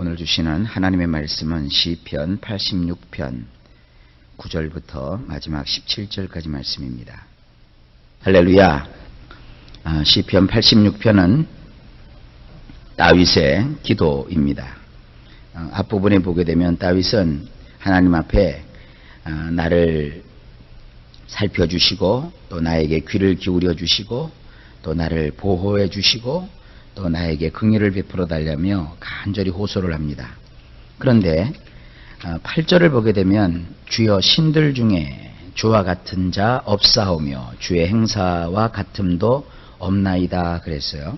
오늘 주시는 하나님의 말씀은 시편 86편 9절부터 마지막 17절까지 말씀입니다. 할렐루야. 시편 86편은 다윗의 기도입니다. 앞부분에 보게 되면 다윗은 하나님 앞에 나를 살펴주시고 또 나에게 귀를 기울여 주시고 또 나를 보호해 주시고 또 나에게 긍휼을 베풀어 달라며 간절히 호소를 합니다. 그런데 8절을 보게 되면 주여 신들 중에 주와 같은 자 없사오며 주의 행사와 같음도 없나이다 그랬어요.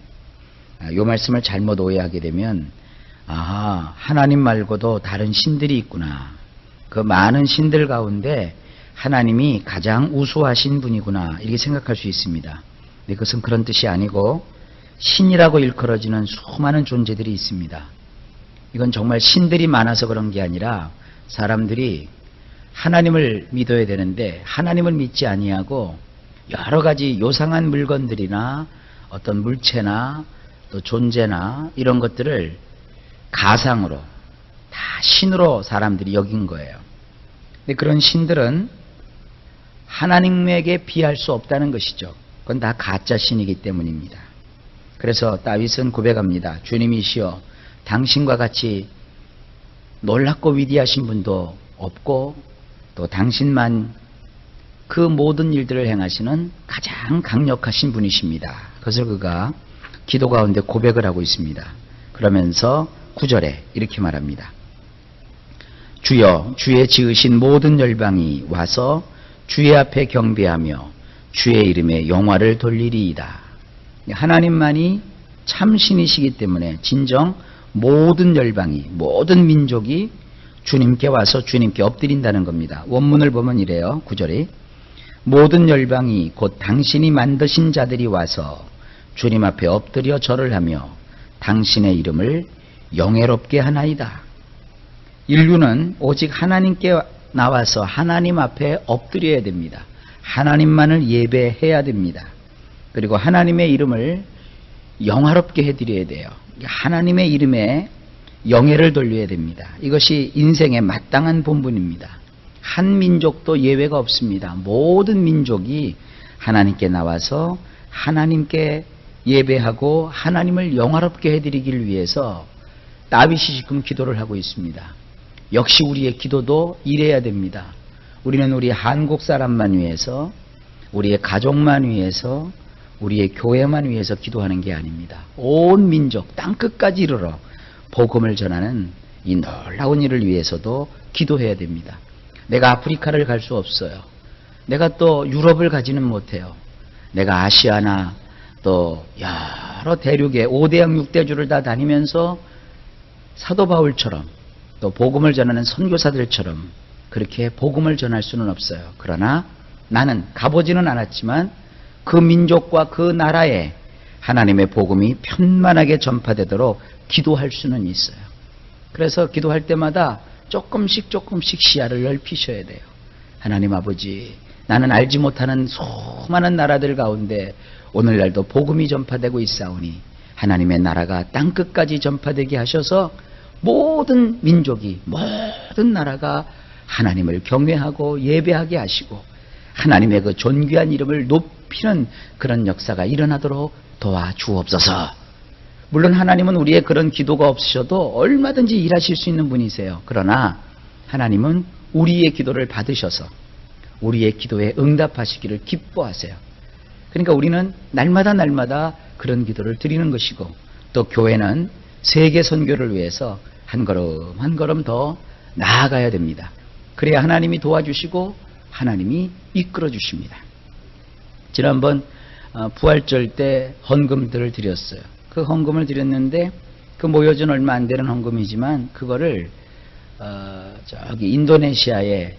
이 말씀을 잘못 오해하게 되면 하나님 말고도 다른 신들이 있구나. 그 많은 신들 가운데 하나님이 가장 우수하신 분이구나 이렇게 생각할 수 있습니다. 근데 그것은 그런 뜻이 아니고 신이라고 일컬어지는 수많은 존재들이 있습니다. 이건 정말 신들이 많아서 그런 게 아니라 사람들이 하나님을 믿어야 되는데 하나님을 믿지 아니하고 여러 가지 요상한 물건들이나 어떤 물체나 또 존재나 이런 것들을 가상으로 다 신으로 사람들이 여긴 거예요. 근데 그런 신들은 하나님에게 비할 수 없다는 것이죠. 그건 다 가짜 신이기 때문입니다. 그래서 다윗은 고백합니다. 주님이시여 당신과 같이 놀랍고 위대하신 분도 없고 또 당신만 그 모든 일들을 행하시는 가장 강력하신 분이십니다. 그것을 그가 기도 가운데 고백을 하고 있습니다. 그러면서 9절에 이렇게 말합니다. 주여 주의 지으신 모든 열방이 와서 주의 앞에 경배하며 주의 이름에 영화를 돌리리이다. 하나님만이 참신이시기 때문에 진정 모든 열방이 모든 민족이 주님께 와서 주님께 엎드린다는 겁니다. 원문을 보면 이래요. 9절에 모든 열방이 곧 당신이 만드신 자들이 와서 주님 앞에 엎드려 절을 하며 당신의 이름을 영예롭게 하나이다. 인류는 오직 하나님께 나와서 하나님 앞에 엎드려야 됩니다. 하나님만을 예배해야 됩니다. 그리고 하나님의 이름을 영화롭게 해드려야 돼요. 하나님의 이름에 영예를 돌려야 됩니다. 이것이 인생의 마땅한 본분입니다. 한 민족도 예외가 없습니다. 모든 민족이 하나님께 나와서 하나님께 예배하고 하나님을 영화롭게 해드리기를 위해서 다윗이 지금 기도를 하고 있습니다. 역시 우리의 기도도 이래야 됩니다. 우리는 우리 한국 사람만 위해서 우리의 가족만 위해서 우리의 교회만 위해서 기도하는 게 아닙니다. 온 민족 땅끝까지 이르러 복음을 전하는 이 놀라운 일을 위해서도 기도해야 됩니다. 내가 아프리카를 갈 수 없어요. 내가 또 유럽을 가지는 못해요. 내가 아시아나 또 여러 대륙의 5대양 6대주를 다 다니면서 사도 바울처럼 또 복음을 전하는 선교사들처럼 그렇게 복음을 전할 수는 없어요. 그러나 나는 가보지는 않았지만 그 민족과 그 나라에 하나님의 복음이 편만하게 전파되도록 기도할 수는 있어요. 그래서 기도할 때마다 조금씩 시야를 넓히셔야 돼요. 하나님 아버지, 나는 알지 못하는 수많은 나라들 가운데 오늘날도 복음이 전파되고 있사오니 하나님의 나라가 땅끝까지 전파되게 하셔서 모든 민족이 모든 나라가 하나님을 경외하고 예배하게 하시고 하나님의 그 존귀한 이름을 높이는 그런 역사가 일어나도록 도와주옵소서. 물론 하나님은 우리의 그런 기도가 없으셔도 얼마든지 일하실 수 있는 분이세요. 그러나 하나님은 우리의 기도를 받으셔서 우리의 기도에 응답하시기를 기뻐하세요. 그러니까 우리는 날마다 그런 기도를 드리는 것이고 또 교회는 세계 선교를 위해서 한 걸음 더 나아가야 됩니다. 그래야 하나님이 도와주시고 하나님이 이끌어 주십니다. 지난번 부활절 때 헌금들을 드렸어요. 그 헌금을 드렸는데 그 모여준 얼마 안 되는 헌금이지만 그거를 저기 인도네시아에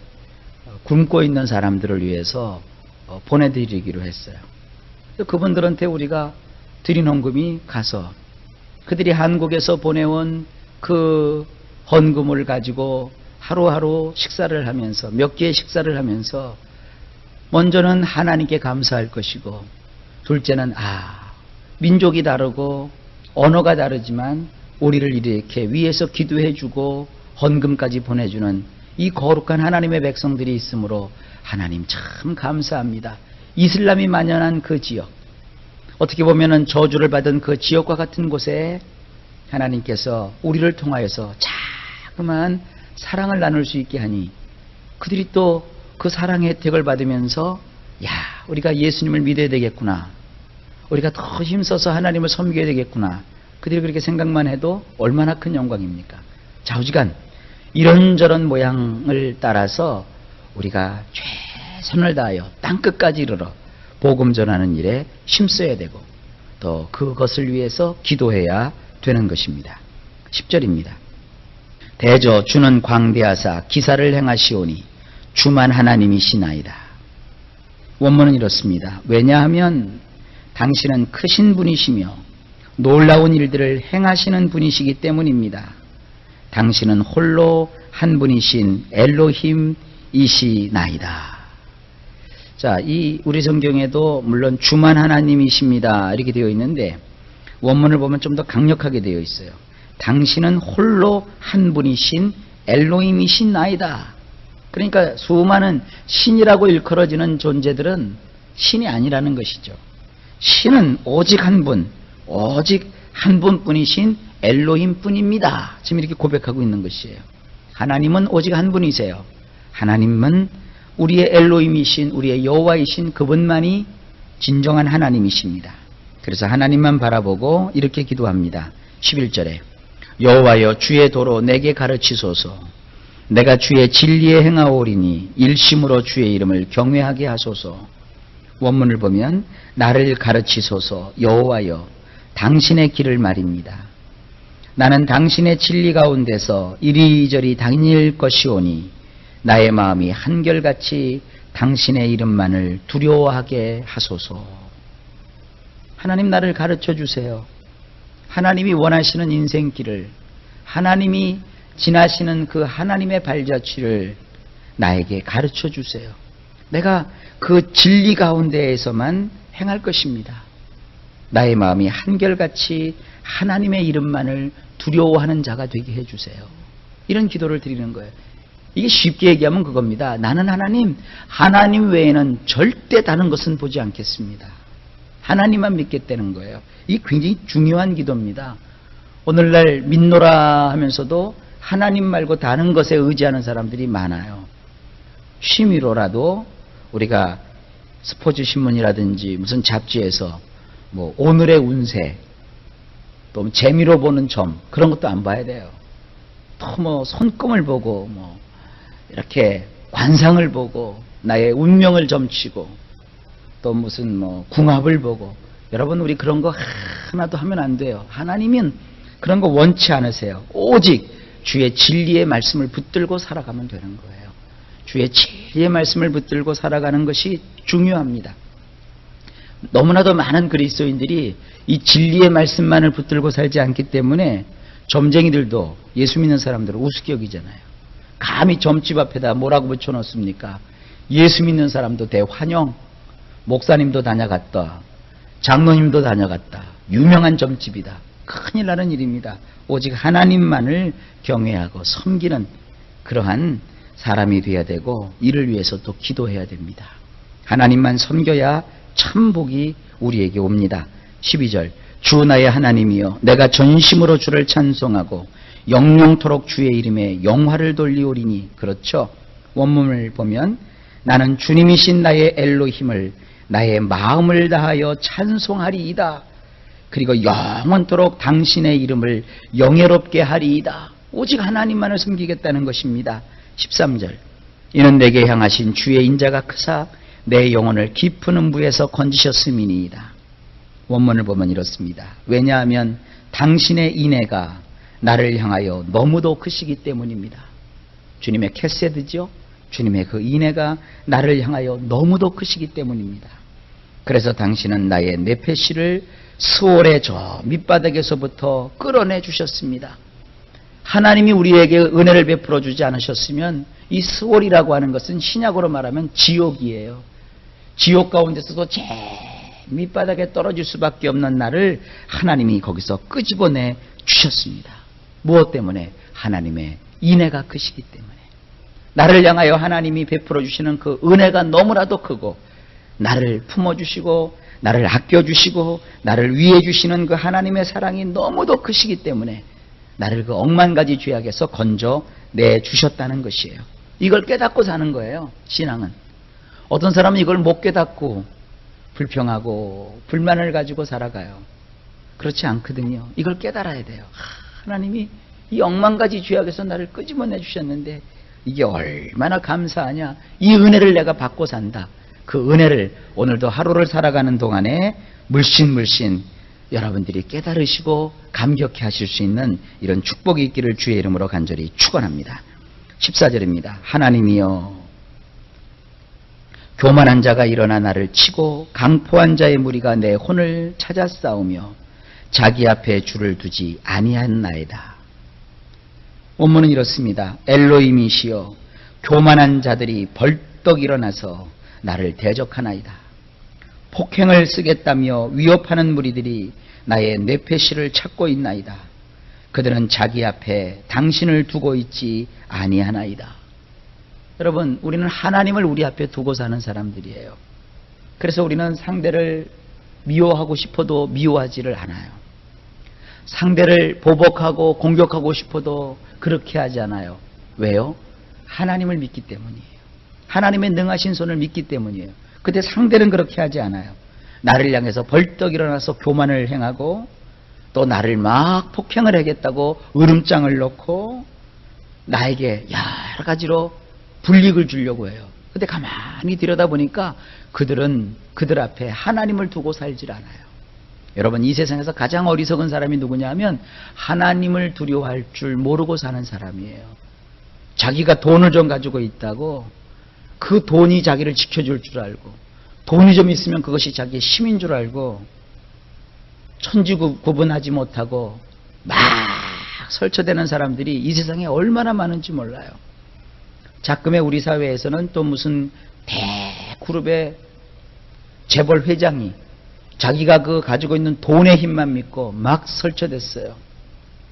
굶고 있는 사람들을 위해서 보내드리기로 했어요. 그분들한테 우리가 드린 헌금이 가서 그들이 한국에서 보내온 그 헌금을 가지고 하루하루 식사를 하면서 몇 개의 식사를 하면서 먼저는 하나님께 감사할 것이고 둘째는 민족이 다르고 언어가 다르지만 우리를 이렇게 위해서 기도해주고 헌금까지 보내주는 이 거룩한 하나님의 백성들이 있으므로 하나님 참 감사합니다. 이슬람이 만연한 그 지역, 어떻게 보면은 저주를 받은 그 지역과 같은 곳에 하나님께서 우리를 통하여서 자그마한 사랑을 나눌 수 있게 하니 그들이 또 그 사랑의 혜택을 받으면서 야, 우리가 예수님을 믿어야 되겠구나, 우리가 더 힘써서 하나님을 섬겨야 되겠구나, 그들이 그렇게 생각만 해도 얼마나 큰 영광입니까? 좌우지간 이런저런 모양을 따라서 우리가 최선을 다하여 땅끝까지 이르러 복음 전하는 일에 힘써야 되고 또 그것을 위해서 기도해야 되는 것입니다. 10절입니다. 대저 주는 광대하사 기사를 행하시오니 주만 하나님이시나이다. 원문은 이렇습니다. 왜냐하면 당신은 크신 분이시며 놀라운 일들을 행하시는 분이시기 때문입니다. 당신은 홀로 한 분이신 엘로힘이시나이다. 자, 이 우리 성경에도 물론 주만 하나님이십니다 이렇게 되어 있는데 원문을 보면 좀 더 강력하게 되어 있어요. 당신은 홀로 한 분이신 엘로힘이시나이다. 그러니까 수많은 신이라고 일컬어지는 존재들은 신이 아니라는 것이죠. 신은 오직 한 분, 오직 한 분뿐이신 엘로힘 뿐입니다. 지금 이렇게 고백하고 있는 것이에요. 하나님은 오직 한 분이세요. 하나님은 우리의 엘로힘이신, 우리의 여호와이신 그분만이 진정한 하나님이십니다. 그래서 하나님만 바라보고 이렇게 기도합니다. 11절에 여호와여 주의 도로 내게 가르치소서. 내가 주의 진리에 행하오리니 일심으로 주의 이름을 경외하게 하소서. 원문을 보면 나를 가르치소서 여호와여 당신의 길을 말입니다. 나는 당신의 진리 가운데서 이리저리 다닐 것이오니 나의 마음이 한결같이 당신의 이름만을 두려워하게 하소서. 하나님 나를 가르쳐 주세요. 하나님이 원하시는 인생길을, 하나님이 지나시는 그 하나님의 발자취를 나에게 가르쳐 주세요. 내가 그 진리 가운데에서만 행할 것입니다. 나의 마음이 한결같이 하나님의 이름만을 두려워하는 자가 되게 해주세요. 이런 기도를 드리는 거예요. 이게 쉽게 얘기하면 그겁니다. 나는 하나님 외에는 절대 다른 것은 보지 않겠습니다. 하나님만 믿겠다는 거예요. 이게 굉장히 중요한 기도입니다. 오늘날 믿노라 하면서도 하나님 말고 다른 것에 의지하는 사람들이 많아요. 취미로라도 우리가 스포츠 신문이라든지 무슨 잡지에서 뭐 오늘의 운세, 또 재미로 보는 점, 그런 것도 안 봐야 돼요. 또 뭐 손금을 보고 뭐 이렇게 관상을 보고 나의 운명을 점치고 또 무슨 뭐 궁합을 보고, 여러분 우리 그런 거 하나도 하면 안 돼요. 하나님은 그런 거 원치 않으세요. 오직 주의 진리의 말씀을 붙들고 살아가면 되는 거예요. 주의 진리의 말씀을 붙들고 살아가는 것이 중요합니다. 너무나도 많은 그리스도인들이 이 진리의 말씀만을 붙들고 살지 않기 때문에 점쟁이들도 예수 믿는 사람들을 우습게 여기잖아요. 감히 점집 앞에다 뭐라고 붙여놓습니까? 예수 믿는 사람도 대환영, 목사님도 다녀갔다, 장로님도 다녀갔다, 유명한 점집이다. 큰일 나는 일입니다. 오직 하나님만을 경외하고 섬기는 그러한 사람이 되어야 되고 이를 위해서 또 기도해야 됩니다. 하나님만 섬겨야 참 복이 우리에게 옵니다. 12절 주 나의 하나님이여 내가 전심으로 주를 찬송하고 영영토록 주의 이름에 영화를 돌리오리니. 그렇죠. 원문을 보면 나는 주님이신 나의 엘로힘을 나의 마음을 다하여 찬송하리이다. 그리고 영원토록 당신의 이름을 영예롭게 하리이다. 오직 하나님만을 섬기겠다는 것입니다. 13절 이는 내게 향하신 주의 인자가 크사 내 영혼을 깊은 음부에서 건지셨음이니이다. 원문을 보면 이렇습니다. 왜냐하면 당신의 인애가 나를 향하여 너무도 크시기 때문입니다. 주님의 캐세드죠. 주님의 그 인애가 나를 향하여 너무도 크시기 때문입니다. 그래서 당신은 나의 네페시를 스올의 저 밑바닥에서부터 끌어내 주셨습니다. 하나님이 우리에게 은혜를 베풀어 주지 않으셨으면 이 스올이라고 하는 것은 신약으로 말하면 지옥이에요. 지옥 가운데서도 제일 밑바닥에 떨어질 수밖에 없는 나를 하나님이 거기서 끄집어내 주셨습니다. 주셨습니다. 무엇 때문에? 하나님의 인애가 크시기 때문에. 나를 향하여 하나님이 베풀어 주시는 그 은혜가 너무나도 크고, 나를 품어주시고 나를 아껴주시고 나를 위해 주시는 그 하나님의 사랑이 너무도 크시기 때문에 나를 그 억만 가지 죄악에서 건져내 주셨다는 것이에요. 이걸 깨닫고 사는 거예요. 신앙은. 어떤 사람은 이걸 못 깨닫고 불평하고 불만을 가지고 살아가요. 그렇지 않거든요. 이걸 깨달아야 돼요. 하나님이 이 억만 가지 죄악에서 나를 끄집어내 주셨는데 이게 얼마나 감사하냐. 이 은혜를 내가 받고 산다. 그 은혜를 오늘도 하루를 살아가는 동안에 물씬 여러분들이 깨달으시고 감격해 하실 수 있는 이런 축복이 있기를 주의 이름으로 간절히 축원합니다. 14절입니다. 하나님이여, 교만한 자가 일어나 나를 치고 강포한 자의 무리가 내 혼을 찾아 싸우며 자기 앞에 줄을 두지 아니하나이다. 원문은 이렇습니다. 엘로힘이시여, 교만한 자들이 벌떡 일어나서 나를 대적하나이다. 폭행을 쓰겠다며 위협하는 무리들이 나의 뇌폐시를 찾고 있나이다. 그들은 자기 앞에 당신을 두고 있지 아니하나이다. 여러분, 우리는 하나님을 우리 앞에 두고 사는 사람들이에요. 그래서 우리는 상대를 미워하고 싶어도 미워하지를 않아요. 상대를 보복하고 공격하고 싶어도 그렇게 하지 않아요. 왜요? 하나님을 믿기 때문이에요. 하나님의 능하신 손을 믿기 때문이에요. 그때 상대는 그렇게 하지 않아요. 나를 향해서 벌떡 일어나서 교만을 행하고 또 나를 막 폭행을 하겠다고 으름장을 놓고 나에게 여러 가지로 불이익을 주려고 해요. 근데 가만히 들여다보니까 그들은 그들 앞에 하나님을 두고 살질 않아요. 여러분, 이 세상에서 가장 어리석은 사람이 누구냐 하면 하나님을 두려워할 줄 모르고 사는 사람이에요. 자기가 돈을 좀 가지고 있다고 그 돈이 자기를 지켜줄 줄 알고, 돈이 좀 있으면 그것이 자기의 힘인 줄 알고 천지구분하지 못하고 막 설쳐대는 사람들이 이 세상에 얼마나 많은지 몰라요. 자금의 우리 사회에서는 또 무슨 대그룹의 재벌 회장이 자기가 그 가지고 있는 돈의 힘만 믿고 막 설쳐댔어요.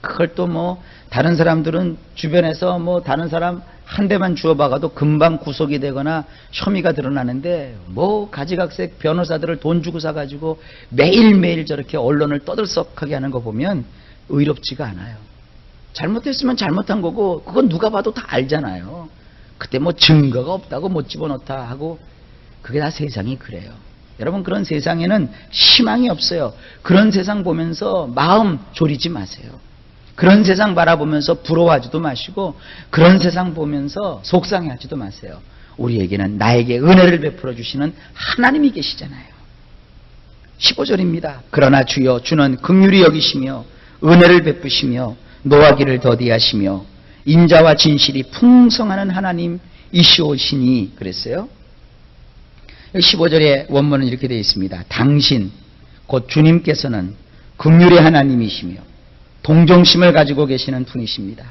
그걸 또 뭐 다른 사람들은 주변에서 뭐 다른 사람 한 대만 주워박아도 금방 구속이 되거나 혐의가 드러나는데 뭐 가지각색 변호사들을 돈 주고 사가지고 매일매일 저렇게 언론을 떠들썩하게 하는 거 보면 의롭지가 않아요. 잘못했으면 잘못한 거고 그건 누가 봐도 다 알잖아요. 그때 뭐 증거가 없다고 못 집어넣다 하고 그게 다 세상이 그래요. 여러분, 그런 세상에는 희망이 없어요. 그런 세상 보면서 마음 졸이지 마세요. 그런 세상 바라보면서 부러워하지도 마시고 그런 세상 보면서 속상해하지도 마세요. 우리에게는 나에게 은혜를 베풀어 주시는 하나님이 계시잖아요. 15절입니다. 그러나 주여, 주는 긍휼히 여기시며 은혜를 베푸시며 노하기를 더디하시며 인자와 진실이 풍성하는 하나님이시오시니 그랬어요. 15절의 원문은 이렇게 되어 있습니다. 당신 곧 주님께서는 긍휼의 하나님이시며 동정심을 가지고 계시는 분이십니다.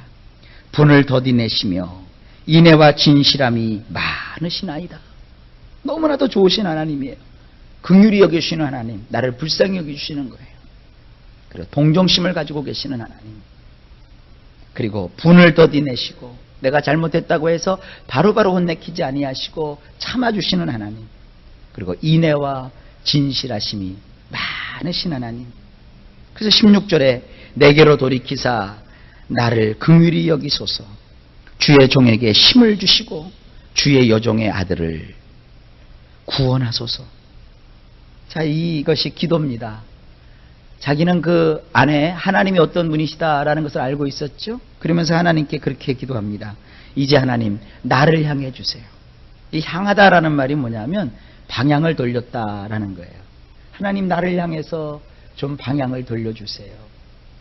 분을 더디내시며 인애와 진실함이 많으시나이다. 너무나도 좋으신 하나님이에요. 긍휼히 여기시는 하나님, 나를 불쌍히 여기시는 거예요. 그리고 동정심을 가지고 계시는 하나님, 그리고 분을 더디내시고 내가 잘못했다고 해서 바로바로 혼내키지 아니하시고 참아주시는 하나님, 그리고 인애와 진실하심이 많으신 하나님. 그래서 16절에 내게로 돌이키사 나를 긍휼히 여기소서, 주의 종에게 힘을 주시고 주의 여종의 아들을 구원하소서. 자, 이것이 기도입니다. 자기는 그 안에 하나님이 어떤 분이시다라는 것을 알고 있었죠. 그러면서 하나님께 그렇게 기도합니다. 이제 하나님, 나를 향해 주세요. 이 향하다라는 말이 뭐냐면 방향을 돌렸다라는 거예요. 하나님, 나를 향해서 좀 방향을 돌려주세요.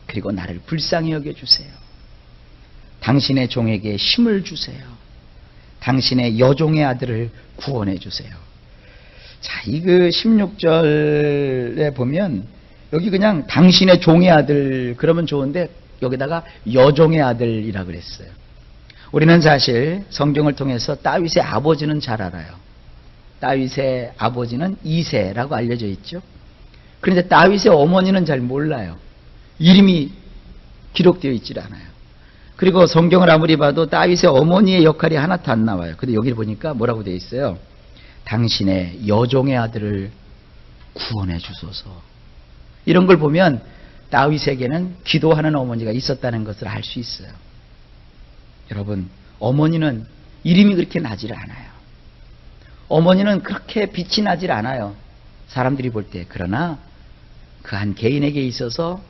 그리고 나를 불쌍히 여겨주세요. 당신의 종에게 힘을 주세요. 당신의 여종의 아들을 구원해 주세요. 자, 이 그 16절에 보면 여기 그냥 당신의 종의 아들 그러면 좋은데 여기다가 여종의 아들이라고 그랬어요. 우리는 사실 성경을 통해서 다윗의 아버지는 잘 알아요. 다윗의 아버지는 이새라고 알려져 있죠. 그런데 다윗의 어머니는 잘 몰라요. 이름이 기록되어 있질 않아요. 그리고 성경을 아무리 봐도 다윗의 어머니의 역할이 하나도 안 나와요. 근데 여기 보니까 뭐라고 되어 있어요? 당신의 여종의 아들을 구원해 주소서. 이런 걸 보면 다윗에게는 기도하는 어머니가 있었다는 것을 알 수 있어요. 여러분, 어머니는 이름이 그렇게 나질 않아요. 어머니는 그렇게 빛이 나질 않아요. 사람들이 볼 때. 그러나 그 한 개인에게 있어서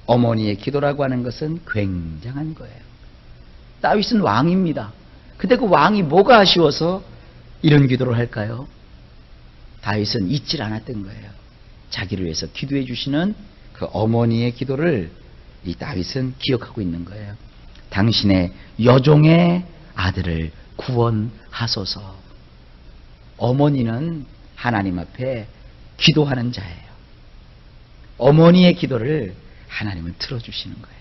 어머니의 기도라고 하는 것은 굉장한 거예요. 다윗은 왕입니다. 근데 그 왕이 뭐가 아쉬워서 이런 기도를 할까요? 다윗은 잊질 않았던 거예요. 자기를 위해서 기도해 주시는 그 어머니의 기도를 이 다윗은 기억하고 있는 거예요. 당신의 여종의 아들을 구원하소서. 어머니는 하나님 앞에 기도하는 자예요. 어머니의 기도를 하나님은 들어주시는 거예요.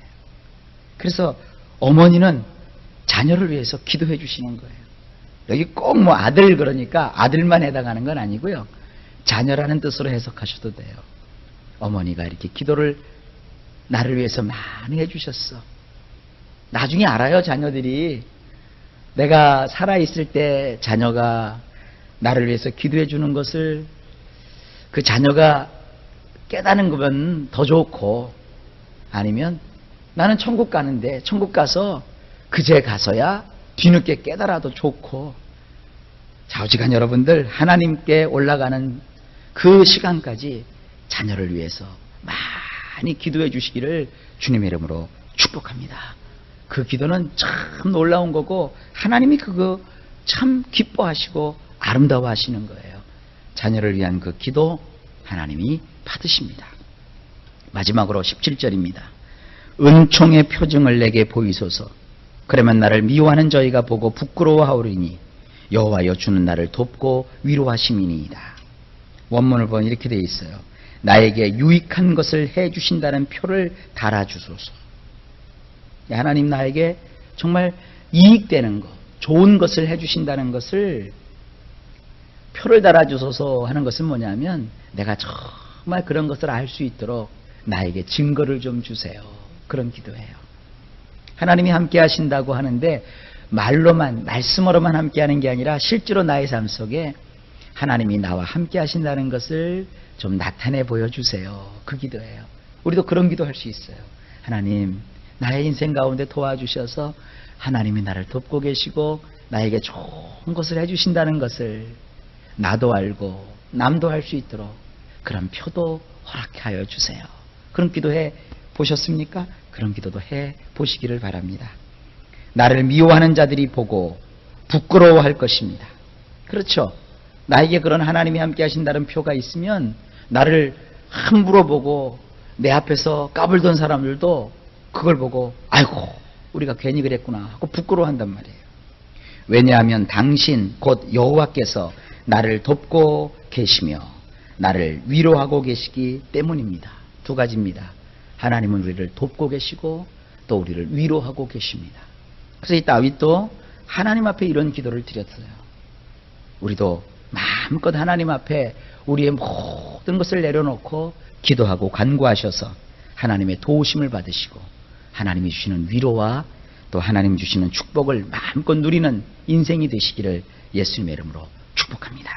그래서 어머니는 자녀를 위해서 기도해 주시는 거예요. 여기 꼭 뭐 아들 그러니까 아들만 해당하는 건 아니고요. 자녀라는 뜻으로 해석하셔도 돼요. 어머니가 이렇게 기도를 나를 위해서 많이 해주셨어. 나중에 알아요, 자녀들이. 내가 살아있을 때 자녀가 나를 위해서 기도해 주는 것을 그 자녀가 깨닫는 거면 더 좋고, 아니면 나는 천국 가는데 천국 가서 그제 가서야 뒤늦게 깨달아도 좋고, 좌우지간 여러분들 하나님께 올라가는 그 시간까지 자녀를 위해서 많이 기도해 주시기를 주님의 이름으로 축복합니다. 그 기도는 참 놀라운 거고 하나님이 그거 참 기뻐하시고 아름다워하시는 거예요. 자녀를 위한 그 기도 하나님이 받으십니다. 마지막으로 17절입니다. 은총의 표징을 내게 보이소서. 그러면 나를 미워하는 저희가 보고 부끄러워하오리니 여호와여 주는 나를 돕고 위로하심이니이다. 원문을 보면 이렇게 되어 있어요. 나에게 유익한 것을 해주신다는 표를 달아주소서. 하나님 나에게 정말 이익되는 것, 좋은 것을 해주신다는 것을 표를 달아주소서 하는 것은 뭐냐면 내가 정말 그런 것을 알 수 있도록 나에게 증거를 좀 주세요. 그런 기도예요. 하나님이 함께 하신다고 하는데 말로만, 말씀으로만 함께 하는 게 아니라 실제로 나의 삶 속에 하나님이 나와 함께 하신다는 것을 좀 나타내 보여주세요. 그 기도예요. 우리도 그런 기도 할 수 있어요. 하나님, 나의 인생 가운데 도와주셔서 하나님이 나를 돕고 계시고 나에게 좋은 것을 해주신다는 것을 나도 알고 남도 할 수 있도록 그런 표도 허락하여 주세요. 그런 기도해 보셨습니까? 그런 기도도 해 보시기를 바랍니다. 나를 미워하는 자들이 보고 부끄러워할 것입니다. 그렇죠. 나에게 그런 하나님이 함께 하신다는 표가 있으면 나를 함부로 보고 내 앞에서 까불던 사람들도 그걸 보고 아이고 우리가 괜히 그랬구나 하고 부끄러워한단 말이에요. 왜냐하면 당신 곧 여호와께서 나를 돕고 계시며 나를 위로하고 계시기 때문입니다. 두 가지입니다. 하나님은 우리를 돕고 계시고 또 우리를 위로하고 계십니다. 그래서 이 다윗도 하나님 앞에 이런 기도를 드렸어요. 우리도 마음껏 하나님 앞에 우리의 모든 것을 내려놓고 기도하고 간구하셔서 하나님의 도우심을 받으시고 하나님이 주시는 위로와 또 하나님 주시는 축복을 마음껏 누리는 인생이 되시기를 예수님의 이름으로 축복합니다.